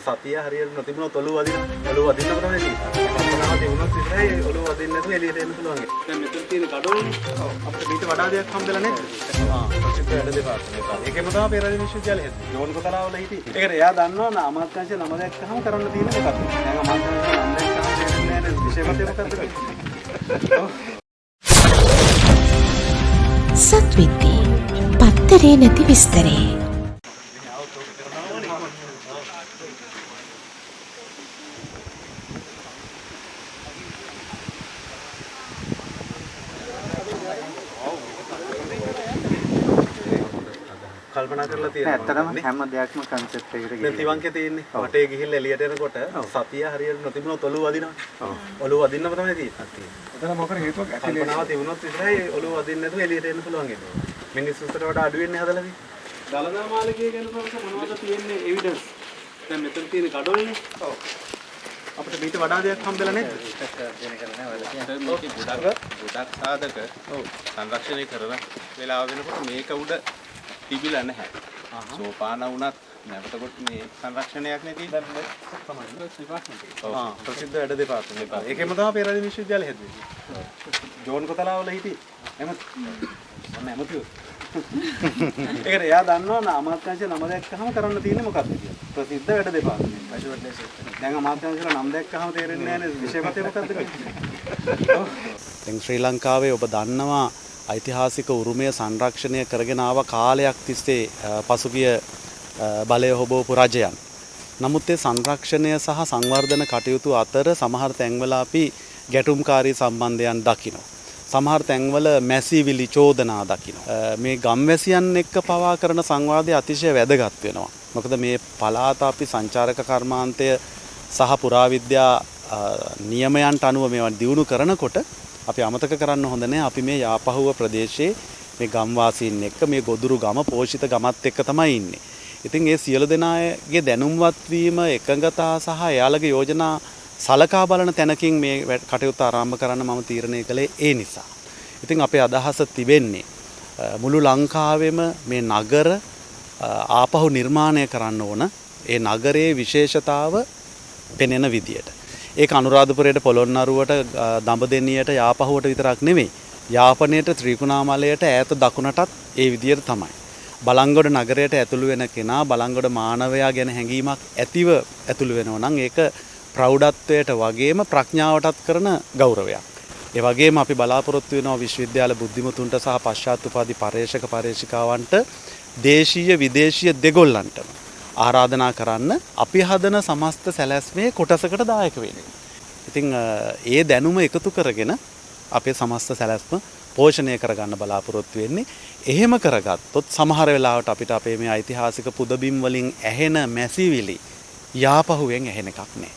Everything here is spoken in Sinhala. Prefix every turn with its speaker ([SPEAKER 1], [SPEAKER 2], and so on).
[SPEAKER 1] සතිය හරියට නොතිබුණොත් ඔළුව වදින්නම තමයි තියෙන්නේ. කල්පනාව තිබුණොත් විතරයි ඔළුව වදින්නේ නැතුව එළියට එන්න පුළුවන්. දැන් මෙතන තියෙන ගඩොල්නේ. ඔව්. අපිට ඊට වඩා දෙයක් හම්බෙලා නේද? ප්‍රසිද්ධ වැඩ දෙපාර්තමේන්තුව. ඒකෙම තමයි පෙරාදෙණිය විශ්වවිද්‍යාලය හැදුවේ. ජෝන් කොතලාවල හිටියේ. ඒකට එයා දන්නවනේ අමාත්‍යාංශ නම දැක්කහම කරන්න තියෙන්නේ මොකක්ද? දැන් අමාත්‍යාංශ නම දැක්කහම තේරෙන්නේ නැහැ නේද? විෂයපතේ මොකක්ද කියන්නේ?
[SPEAKER 2] සත්විති පත්තරේ නැති විස්තරේ.
[SPEAKER 1] කල්පනා කරලා තියෙනවා.
[SPEAKER 3] ඇත්තටම හැම දෙයක්ම කන්සෙප්ට් එකකට
[SPEAKER 1] දැන් තිවංකේ තියෙන්නේ. වටේ ගිහිල්ලා එළියට එනකොට සතිය හරියට නොතිබුණොත් ඔළුව වදිනවා. ඔළුව වදින්නම තමයි තියෙන්නේ.
[SPEAKER 3] එතන මොකද හේතුවක්
[SPEAKER 1] කල්පනාව තිබුණොත් විතරයි ඔළුව වදින්නේ නැතුව එළියට එන්න පුළුවන් ඉන්නේ. මිනිස්සුන්ට වඩා අඩු වෙන්නේ හදලා තියෙන්නේ. දලදා මාලිගය ගැන ප්‍රොෆෙසර් මොනවද තියෙන්නේ එවිඩන්ස්? දැන් මෙතන තියෙන ගඩොල්නේ. ඔව්. අපිට ඊට වඩා දෙයක් හම්බෙලා නේද?
[SPEAKER 4] ගොඩක් සාධක සංරක්ෂණය කරන වෙලාව වෙනකොට මේක උඩ තිබිලා නැහැ. සෝපාන වුණත් නැවත කොට මේ සංරක්ෂණයක් නැති දැන් තමයි.
[SPEAKER 1] ප්‍රසිද්ධ වැඩ දෙපාර්තමේන්තුව. ඒකෙම තමයි පෙරාදෙණිය විශ්වවිද්‍යාලය හැදුවේ. ජෝන් කොතලාවල හිටියේ. ඇමතිව. ඒකට එයා දන්නවනේ අමාත්‍යාංශ නම දැක්කහම කරන්න තියෙන්නේ මොකක්ද කියලා. ප්‍රසිද්ධ වැඩ දෙපාර්තමේන්තුව. දැන් අමාත්‍යාංශලා නම දැක්කහම තේරෙන්නේ නැහැ නේද? විෂයපතේ මොකක්ද කියන්නේ?
[SPEAKER 5] දැන් ශ්‍රී ලංකාවේ ඔබ දන්නවා ඓතිහාසික උරුමය සංරක්ෂණය කරගෙන ආව කාලයක් තිස්සේ පසුගිය බලය හොබවපු රජයන්. නමුත් ඒ සංරක්ෂණය සහ සංවර්ධන කටයුතු අතර සමහර තැන්වල අපි ගැටුම්කාරී සම්බන්ධයන් දකිනවා. සමහර තැන්වල මැසිවිලි චෝදනා දකිනවා. මේ ගම්වැසියන් එක්ක පවා කරන සංවාදය අතිශය වැදගත් වෙනවා. මොකද මේ පළාත අපි සංචාරක කර්මාන්තය සහ පුරාවිද්‍යා නියමයන්ට අනුව මේවා දියුණු කරනකොට අපි අමතක කරන්න හොඳ නැහැ අපි මේ යාපහුව ප්‍රදේශයේ මේ ගම්වාසීන් එක්ක මේ ගොදුරු ගම පෝෂිත ගමත් එක්ක තමයි ඉන්නේ. ඉතින් ඒ සියලු දෙනාගේ දැනුම්වත් වීම එකඟතා සහ එයාලගේ යෝජනා සලකා බලන තැනකින් මේ කටයුතු ආරම්භ කරන්න මම තීරණය කළේ ඒ නිසා. ඉතින් අපේ අදහස තිබෙන්නේ මුළු ලංකාවෙම මේ නගර ආපහු නිර්මාණය කරන්න ඕන ඒ නගරයේ විශේෂතාව පෙනෙන විදියට. ඒක අනුරාධපුරයට පොළොන්නරුවට දඹදෙණියට යාපහුවට විතරක් නෙමෙයි. යාපනයට ත්‍රිකුණාමලයට ඈත දකුණටත් ඒ විදියට තමයි. බලංගොඩ නගරයට ඇතුළු වෙන කෙනා බලංගොඩ මානවයා ගැන හැඟීමක් ඇතිව ඇතුළු වෙනවා නම් ඒක ප්‍රෞಢත්වයට වගේම ප්‍රඥාවටත් කරන ගෞරවයක්. ඒ වගේම අපි බලාපොරොත්තු වෙනවා විශ්වවිද්‍යාල බුද්ධිමතුන්ට සහ පශ්චාත් උපාධි පර්යේෂක පර්යේෂිකාවන්ට දේශීය විදේශීය දෙගොල්ලන්ටම ආරාධනා කරන්න අපි හදන සමස්ත සැලැස්මේ කොටසකට දායක වෙන්න. ඉතින් ඒ දැනුම එකතු කරගෙන අපේ සමස්ත සැලැස්ම පෝෂණය කරගන්න බලාපොරොත්තු වෙන්නේ. එහෙම කරගත්තොත් සමහර වෙලාවට අපිට අපේ මේ ඓතිහාසික පුදබිම් වලින් ඇහෙන මැසිවිලි යාපහුවෙන් ඇහෙන එකක් නෑ.